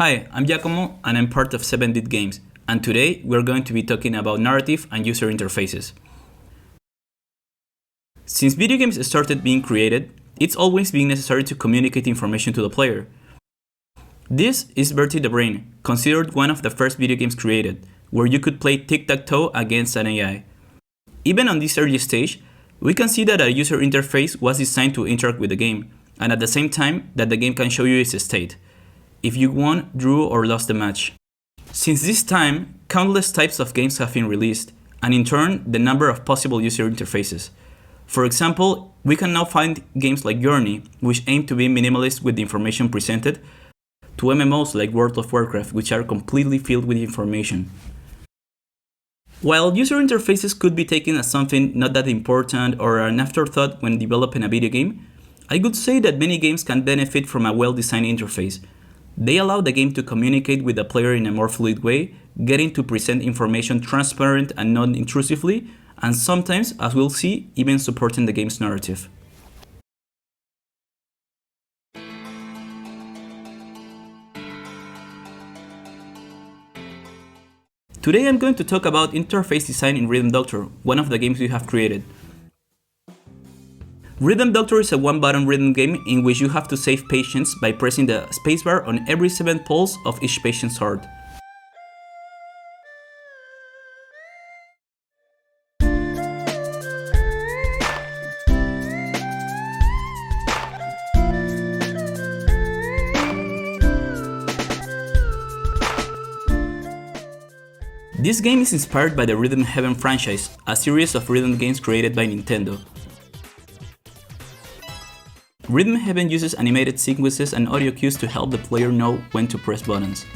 Hi, I'm Giacomo and I'm part of 7-Bit Games, and today we're going to be talking about narrative and user interfaces. Since video games started being created, it's always been necessary to communicate information to the player. This is Bertie the Brain, considered one of the first video games created, where you could play tic-tac-toe against an AI. Even on this early stage, we can see that a user interface was designed to interact with the game, and at the same time that the game can show you its state, if you won, drew, or lost the match. Since this time, countless types of games have been released, and in turn, the number of possible user interfaces. For example, we can now find games like Journey, which aim to be minimalist with the information presented, to MMOs like World of Warcraft, which are completely filled with information. While user interfaces could be taken as something not that important or an afterthought when developing a video game, I could say that many games can benefit from a well-designed interface. They allow the game to communicate with the player in a more fluid way, getting to present information transparent and non-intrusively, and sometimes, as we'll see, even supporting the game's narrative. Today I'm going to talk about interface design in Rhythm Doctor, one of the games we have created. Rhythm Doctor is a one-button rhythm game in which you have to save patients by pressing the spacebar on every 7 pulse of each patient's heart. This game is inspired by the Rhythm Heaven franchise, a series of rhythm games created by Nintendo. Rhythm Heaven uses animated sequences and audio cues to help the player know when to press buttons.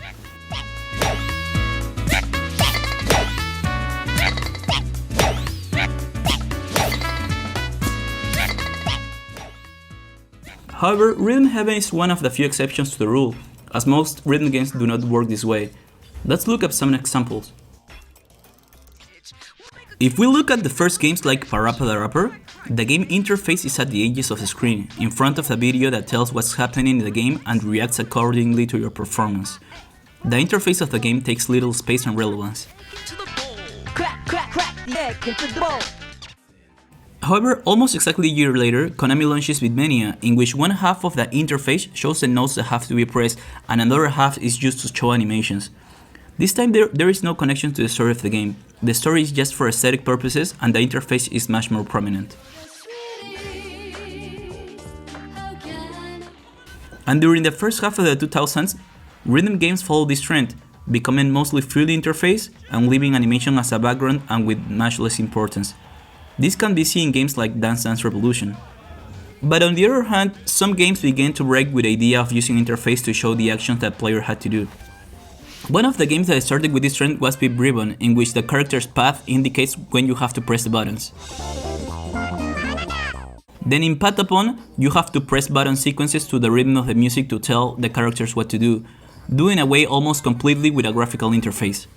However, Rhythm Heaven is one of the few exceptions to the rule, as most rhythm games do not work this way. Let's look at some examples. If we look at the first games like Parappa the Rapper, the game interface is at the edges of the screen, in front of a video that tells what's happening in the game and reacts accordingly to your performance. The interface of the game takes little space and relevance. However, almost exactly a year later, Konami launches Beatmania, in which one half of the interface shows the notes that have to be pressed and another half is used to show animations. This time there is no connection to the story of the game. The story is just for aesthetic purposes and the interface is much more prominent. And during the first half of the 2000s, rhythm games followed this trend, becoming mostly fluid interface and leaving animation as a background and with much less importance. This can be seen in games like Dance Dance Revolution. But on the other hand, some games began to break with the idea of using interface to show the actions that player had to do. One of the games that started with this trend was Beep Ribbon, in which the character's path indicates when you have to press the buttons. Then in Patapon, you have to press button sequences to the rhythm of the music to tell the characters what to do, doing away almost completely with a graphical interface.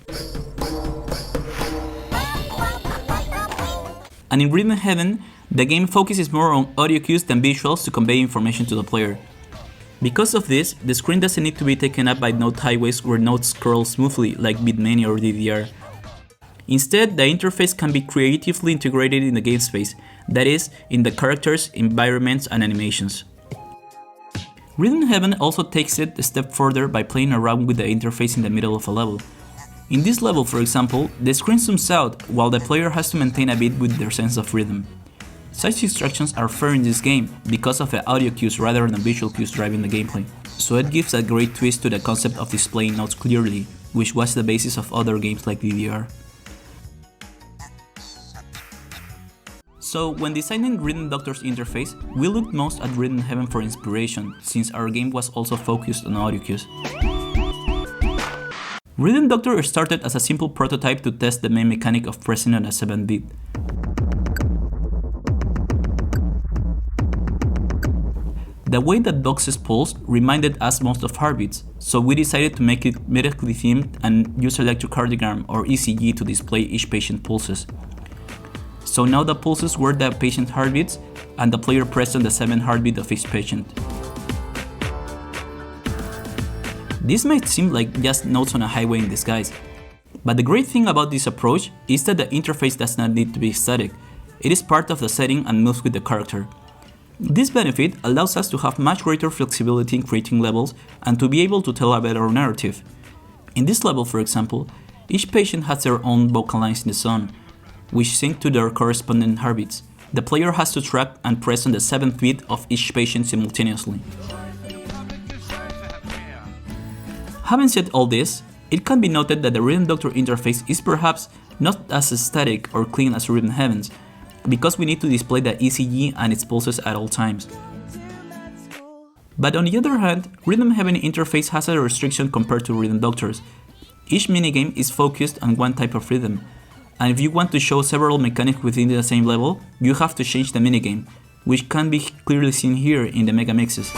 And in Rhythm Heaven, the game focuses more on audio cues than visuals to convey information to the player. Because of this, the screen doesn't need to be taken up by note highways where notes scroll smoothly like Beatmania or DDR. Instead, the interface can be creatively integrated in the game space, that is, in the characters, environments, and animations. Rhythm Heaven also takes it a step further by playing around with the interface in the middle of a level. In this level, for example, the screen zooms out while the player has to maintain a beat with their sense of rhythm. Such instructions are fair in this game because of the audio cues rather than visual cues driving the gameplay, so it gives a great twist to the concept of displaying notes clearly, which was the basis of other games like DDR. So when designing Rhythm Doctor's interface, we looked most at Rhythm Heaven for inspiration, since our game was also focused on audio cues. Rhythm Doctor started as a simple prototype to test the main mechanic of pressing on a 7-bit. The way that boxes pulsed reminded us most of heartbeats, so we decided to make it medically themed and use electrocardiogram or ECG to display each patient pulses. So now the pulses were the patient heartbeats and the player pressed on the 7th heartbeat of each patient. This might seem like just notes on a highway in disguise, but the great thing about this approach is that the interface does not need to be static. It is part of the setting and moves with the character. This benefit allows us to have much greater flexibility in creating levels and to be able to tell a better narrative. In this level, for example, each patient has their own vocal lines in the song, which sync to their corresponding heartbeats. The player has to track and press on the 7th beat of each patient simultaneously. Having said all this, it can be noted that the Rhythm Doctor interface is perhaps not as static or clean as Rhythm Heaven's, because we need to display the ECG and its pulses at all times. But on the other hand, Rhythm Heaven interface has a restriction compared to Rhythm Doctors. Each minigame is focused on one type of rhythm, and if you want to show several mechanics within the same level, you have to change the minigame, which can be clearly seen here in the mega mixes.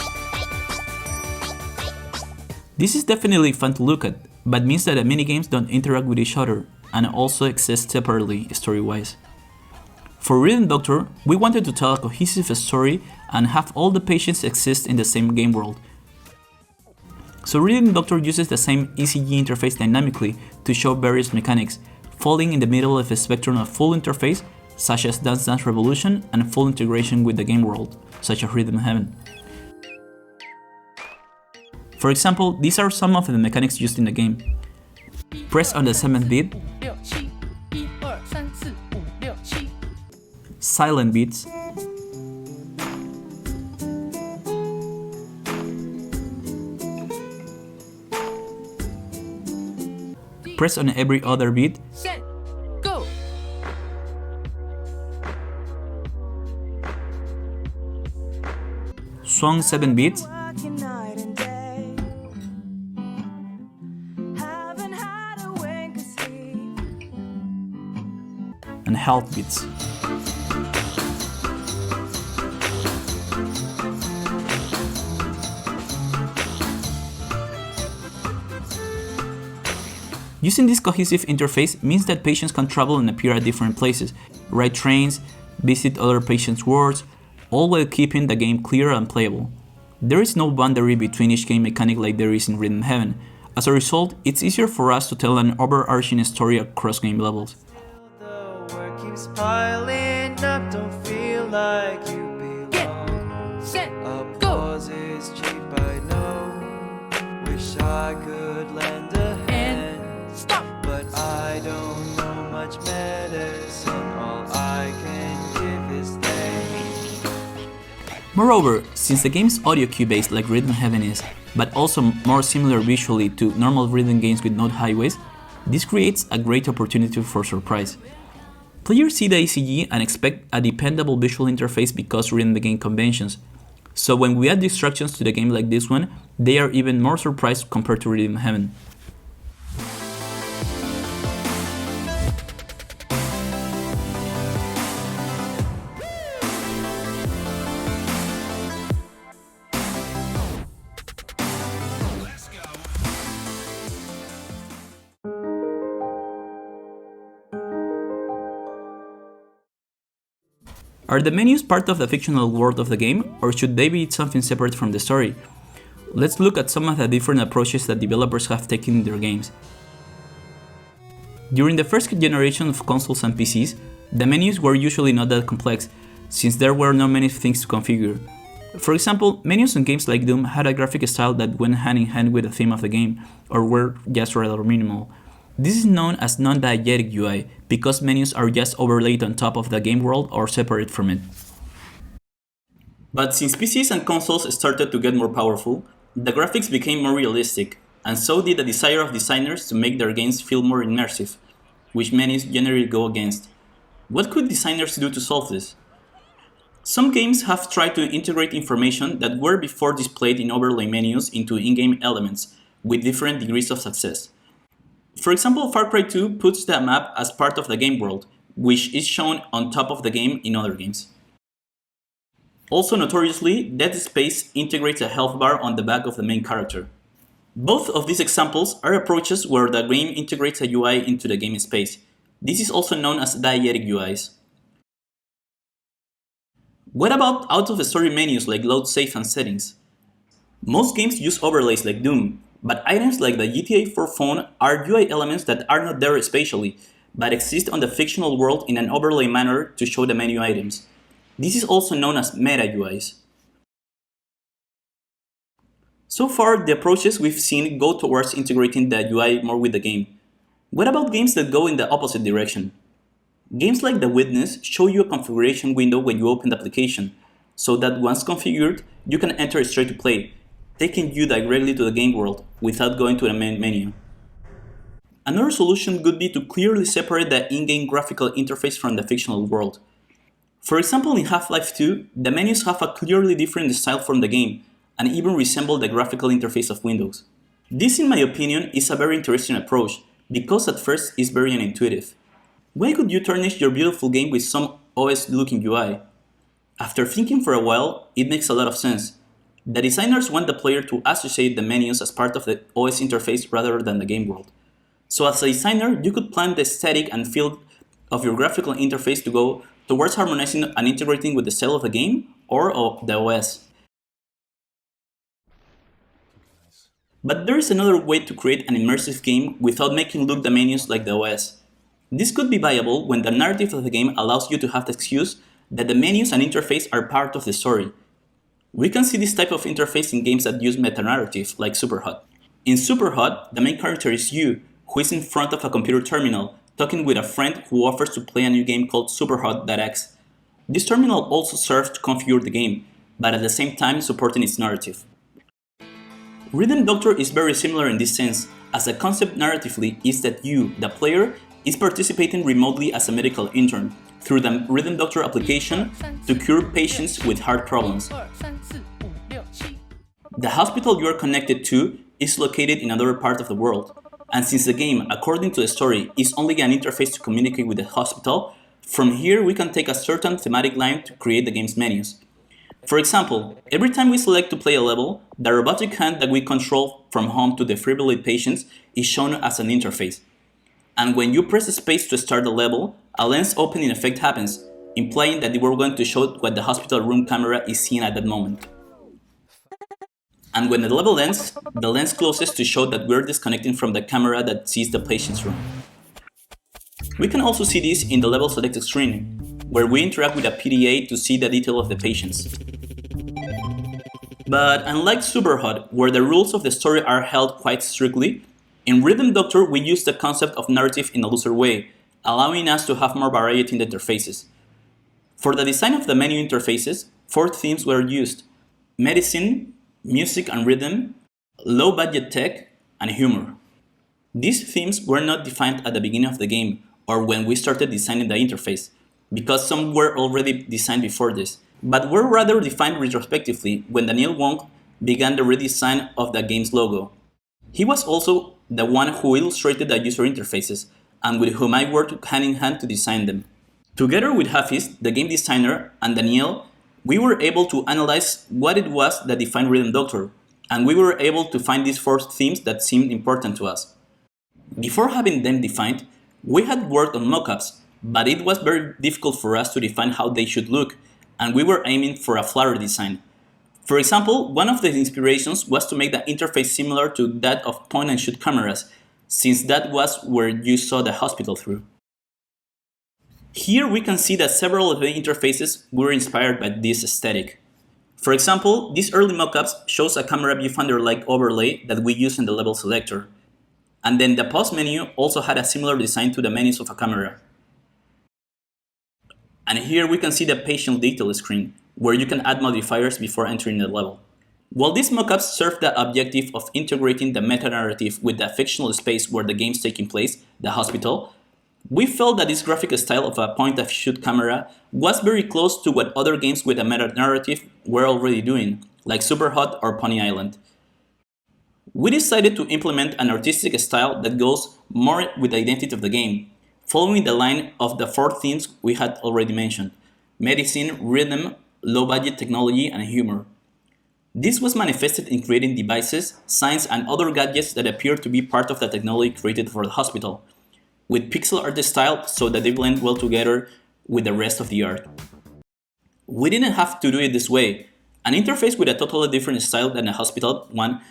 This is definitely fun to look at, but means that the minigames don't interact with each other and also exist separately story-wise. For Rhythm Doctor, we wanted to tell a cohesive story and have all the patients exist in the same game world. So Rhythm Doctor uses the same ECG interface dynamically to show various mechanics, falling in the middle of a spectrum of full interface, such as Dance Dance Revolution, and full integration with the game world, such as Rhythm Heaven. For example, these are some of the mechanics used in the game. Press on the 7th beat, silent beats, press on every other beat, swung 7 beats, and health beats. Using this cohesive interface means that patients can travel and appear at different places, ride trains, visit other patients' wards, all while keeping the game clear and playable. There is no boundary between each game mechanic like there is in Rhythm Heaven. As a result, it's easier for us to tell an overarching story across game levels. The work keeps piling up, don't feel like you belong. Applause is cheap, I know. Wish I could lend a hand. But I don't know much medicine, all I can give is thanks. Moreover, since the game is audio cue based like Rhythm Heaven is, but also more similar visually to normal rhythm games with note highways, this creates a great opportunity for surprise. Players see the ECG and expect a dependable visual interface because we're in the game conventions. So when we add distractions to the game like this one, they are even more surprised compared to Rhythm Heaven. Are the menus part of the fictional world of the game, or should they be something separate from the story? Let's look at some of the different approaches that developers have taken in their games. During the first generation of consoles and PCs, the menus were usually not that complex, since there were not many things to configure. For example, menus on games like Doom had a graphic style that went hand in hand with the theme of the game, or were just rather minimal. This is known as non-diegetic UI, because menus are just overlaid on top of the game world or separate from it. But since PCs and consoles started to get more powerful, the graphics became more realistic, and so did the desire of designers to make their games feel more immersive, which menus generally go against. What could designers do to solve this? Some games have tried to integrate information that were before displayed in overlay menus into in-game elements, with different degrees of success. For example, Far Cry 2 puts the map as part of the game world, which is shown on top of the game in other games. Also notoriously, Dead Space integrates a health bar on the back of the main character. Both of these examples are approaches where the game integrates a UI into the game space. This is also known as diegetic UIs. What about out-of-story menus like load save and settings? Most games use overlays like Doom, But items like the GTA 4 phone are UI elements that are not there spatially, but exist on the fictional world in an overlay manner to show the menu items. This is also known as meta UIs. So far, the approaches we've seen go towards integrating the UI more with the game. What about games that go in the opposite direction? Games like The Witness show you a configuration window when you open the application, so that once configured, you can enter straight to play, taking you directly to the game world without going to the main menu. Another solution would be to clearly separate the in-game graphical interface from the fictional world. For example, in Half-Life 2, the menus have a clearly different style from the game, and even resemble the graphical interface of Windows. This, in my opinion, is a very interesting approach, because at first it's very unintuitive. Why could you tarnish your beautiful game with some OS-looking UI? After thinking for a while, it makes a lot of sense. The designers want the player to associate the menus as part of the OS interface rather than the game world. So as a designer, you could plan the aesthetic and feel of your graphical interface to go towards harmonizing and integrating with the style of the game or of the OS. But there is another way to create an immersive game without making look the menus like the OS. This could be viable when the narrative of the game allows you to have the excuse that the menus and interface are part of the story. We can see this type of interface in games that use meta-narrative, like Superhot. In Superhot, the main character is you, who is in front of a computer terminal, talking with a friend who offers to play a new game called Superhot.x. This terminal also serves to configure the game, but at the same time supporting its narrative. Rhythm Doctor is very similar in this sense, as the concept narratively is that you, the player, is participating remotely as a medical intern through the Rhythm Doctor application to cure patients with heart problems. The hospital you are connected to is located in another part of the world, and since the game, according to the story, is only an interface to communicate with the hospital, from here we can take a certain thematic line to create the game's menus. For example, every time we select to play a level, the robotic hand that we control from home to defibrillate patients is shown as an interface. And when you press space to start the level, a lens opening effect happens, implying that we're going to show what the hospital room camera is seeing at that moment. And when the level ends, the lens closes to show that we're disconnecting from the camera that sees the patient's room. We can also see this in the level selected screen, where we interact with a PDA to see the detail of the patients. But unlike Superhot, where the rules of the story are held quite strictly, in Rhythm Doctor we use the concept of narrative in a looser way, allowing us to have more variety in the interfaces. For the design of the menu interfaces, 4 themes were used: medicine, music and rhythm, low-budget tech, and humor. These themes were not defined at the beginning of the game or when we started designing the interface, because some were already designed before this, but were rather defined retrospectively when Daniel Wong began the redesign of the game's logo. He was also the one who illustrated the user interfaces, and with whom I worked hand in hand to design them. Together with Hafiz, the game designer, and Daniel, we were able to analyze what it was that defined Rhythm Doctor, and we were able to find these 4 themes that seemed important to us. Before having them defined, we had worked on mockups, but it was very difficult for us to define how they should look, and we were aiming for a flatter design. For example, one of the inspirations was to make the interface similar to that of point-and-shoot cameras, since that was where you saw the hospital through. Here we can see that several of the interfaces were inspired by this aesthetic. For example, these early mockups shows a camera viewfinder-like overlay that we use in the level selector. And then the pause menu also had a similar design to the menus of a camera. And here we can see the patient detail screen, where you can add modifiers before entering the level. While these mockups serve the objective of integrating the meta-narrative with the fictional space where the game's taking place, the hospital, we felt that this graphic style of a point-and-shoot camera was very close to what other games with a meta-narrative were already doing, like Superhot or Pony Island. We decided to implement an artistic style that goes more with the identity of the game, following the line of the 4 themes we had already mentioned: medicine, rhythm, low-budget technology, and humor. This was manifested in creating devices, signs, and other gadgets that appear to be part of the technology created for the hospital, with pixel art style so that they blend well together with the rest of the art. We didn't have to do it this way. An interface with a totally different style than a hospital one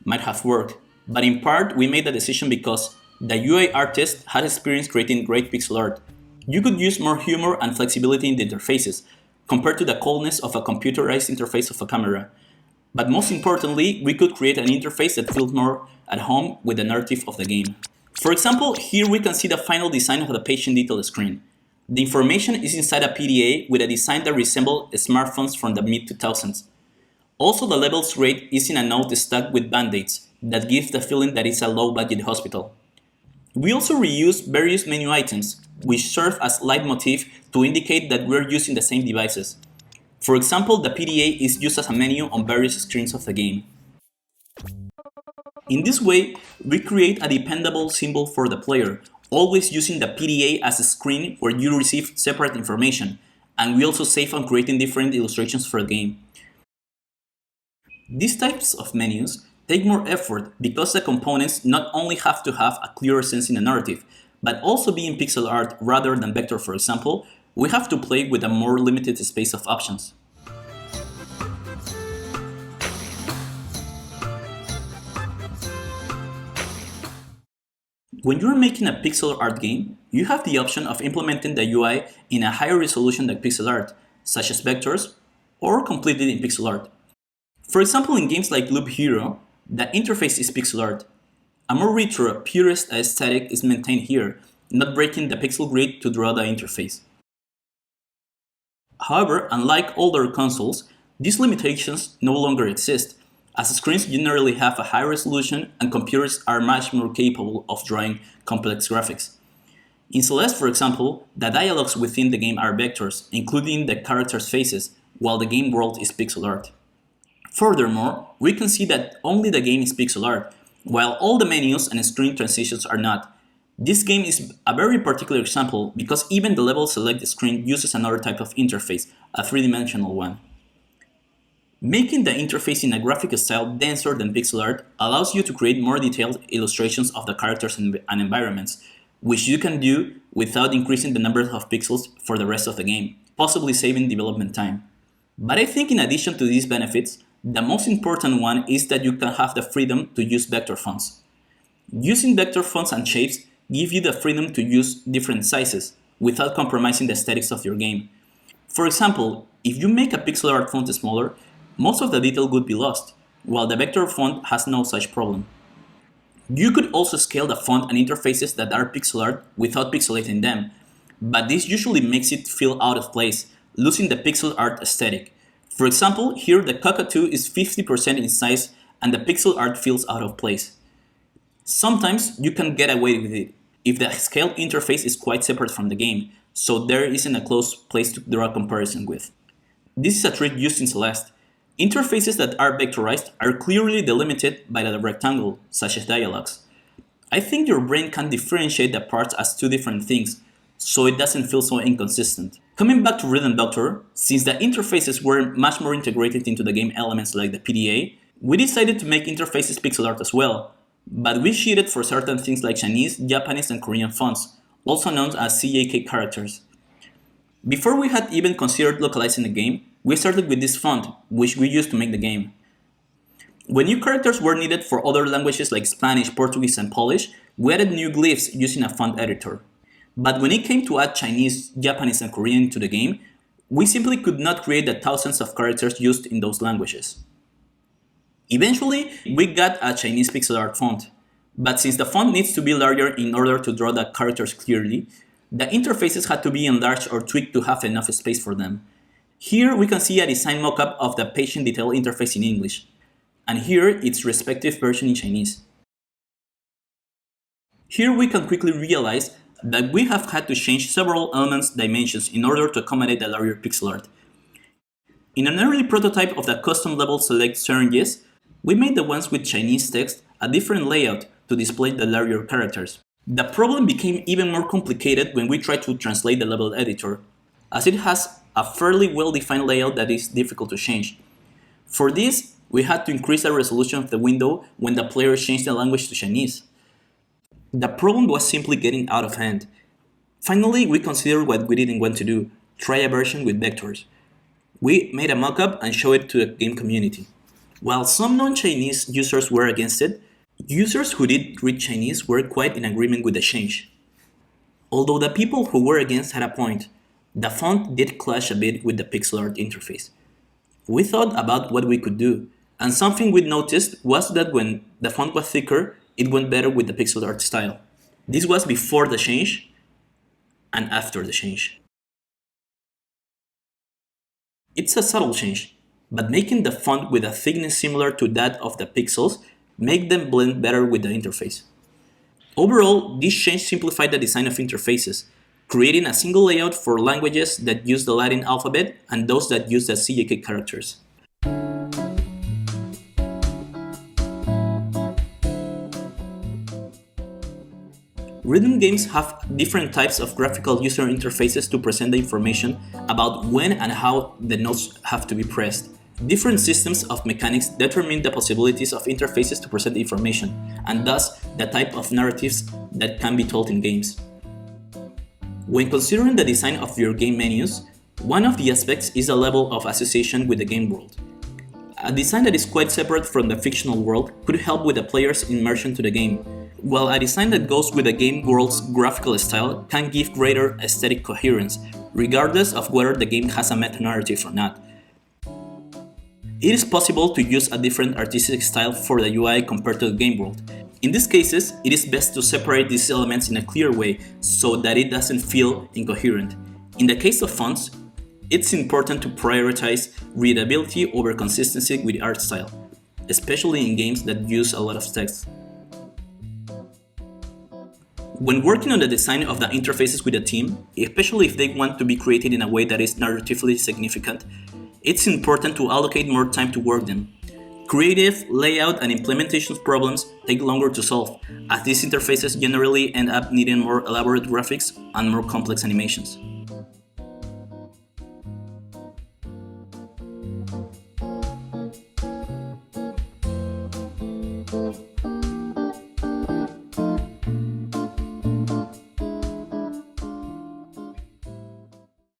might have worked, But in part, we made the decision because the UI artist had experience creating great pixel art. You could use more humor and flexibility in the interfaces, compared to the coldness of a computerized interface of a camera. But most importantly, we could create an interface that feels more at home with the narrative of the game. For example, here we can see the final design of the patient detail screen. The information is inside a PDA with a design that resembles smartphones from the mid-2000s. Also, the levels rate is in a note stacked with band-aids that gives the feeling that it's a low-budget hospital. We also reuse various menu items, which serve as leitmotif to indicate that we're using the same devices. For example, the PDA is used as a menu on various screens of the game. In this way, we create a dependable symbol for the player, always using the PDA as a screen where you receive separate information, and we also save on creating different illustrations for the game. These types of menus take more effort because the components not only have to have a clearer sense in the narrative, but also being pixel art rather than vector, for example, we have to play with a more limited space of options. When you're making a pixel art game, you have the option of implementing the UI in a higher resolution than pixel art, such as vectors, or completely in pixel art. For example, in games like Loop Hero, the interface is pixel art. A more retro, purist aesthetic is maintained here, not breaking the pixel grid to draw the interface. However, unlike older consoles, these limitations no longer exist, as screens generally have a high resolution and computers are much more capable of drawing complex graphics. In Celeste, for example, the dialogues within the game are vectors, including the characters' faces, while the game world is pixel art. Furthermore, we can see that only the game is pixel art, while all the menus and screen transitions are not. This game is a very particular example because even the level select screen uses another type of interface, a three-dimensional one. Making the interface in a graphic style denser than pixel art allows you to create more detailed illustrations of the characters and environments, which you can do without increasing the number of pixels for the rest of the game, possibly saving development time. But I think in addition to these benefits, the most important one is that you can have the freedom to use vector fonts. Using vector fonts and shapes give you the freedom to use different sizes without compromising the aesthetics of your game. For example, if you make a pixel art font smaller, most of the detail would be lost, while the vector font has no such problem. You could also scale the font and interfaces that are pixel art without pixelating them, but this usually makes it feel out of place, losing the pixel art aesthetic. For example, here the cockatoo is 50% in size and the pixel art feels out of place. Sometimes you can get away with it if the scaled interface is quite separate from the game, so there isn't a close place to draw a comparison with. This is a trick used in Celeste. Interfaces that are vectorized are clearly delimited by the rectangle, such as dialogues. I think your brain can differentiate the parts as two different things, so it doesn't feel so inconsistent. Coming back to Rhythm Doctor, since the interfaces were much more integrated into the game elements like the PDA, we decided to make interfaces pixel art as well, but we cheated for certain things like Chinese, Japanese, and Korean fonts, also known as CJK characters. Before we had even considered localizing the game, we started with this font, which we used to make the game. When new characters were needed for other languages like Spanish, Portuguese, and Polish, we added new glyphs using a font editor. But when it came to add Chinese, Japanese, and Korean to the game, we simply could not create the thousands of characters used in those languages. Eventually, we got a Chinese pixel art font, but since the font needs to be larger in order to draw the characters clearly, the interfaces had to be enlarged or tweaked to have enough space for them. Here we can see a design mockup of the patient detail interface in English, and here its respective version in Chinese. Here we can quickly realize that we have had to change several elements' dimensions in order to accommodate the larger pixel art. In an early prototype of the custom level select syringes, we made the ones with Chinese text a different layout to display the larger characters. The problem became even more complicated when we tried to translate the level editor, as it has a fairly well-defined layout that is difficult to change. For this, we had to increase the resolution of the window when the player changed the language to Chinese. The problem was simply getting out of hand. Finally, we considered what we didn't want to do, try a version with vectors. We made a mockup and showed it to the game community. While some non-Chinese users were against it, Users who did read Chinese were quite in agreement with the change. Although the people who were against had a point, the font did clash a bit with the pixel art interface. We thought about what we could do, and something we noticed was that when the font was thicker, it went better with the pixel art style. This was before the change and after the change. It's a subtle change, but making the font with a thickness similar to that of the pixels make them blend better with the interface. Overall, this change simplified the design of interfaces, creating a single layout for languages that use the Latin alphabet and those that use the CJK characters. Rhythm games have different types of graphical user interfaces to present the information about when and how the notes have to be pressed. Different systems of mechanics determine the possibilities of interfaces to present information, and thus the type of narratives that can be told in games. When considering the design of your game menus, one of the aspects is the level of association with the game world. A design that is quite separate from the fictional world could help with the player's immersion to the game, while a design that goes with the game world's graphical style can give greater aesthetic coherence, regardless of whether the game has a meta-narrative or not. It is possible to use a different artistic style for the UI compared to the game world. In these cases, it is best to separate these elements in a clear way so that it doesn't feel incoherent. In the case of fonts, it's important to prioritize readability over consistency with art style, especially in games that use a lot of text. When working on the design of the interfaces with a team, especially if they want to be created in a way that is narratively significant, it's important to allocate more time to work them. Creative, layout, and implementation problems take longer to solve, as these interfaces generally end up needing more elaborate graphics and more complex animations.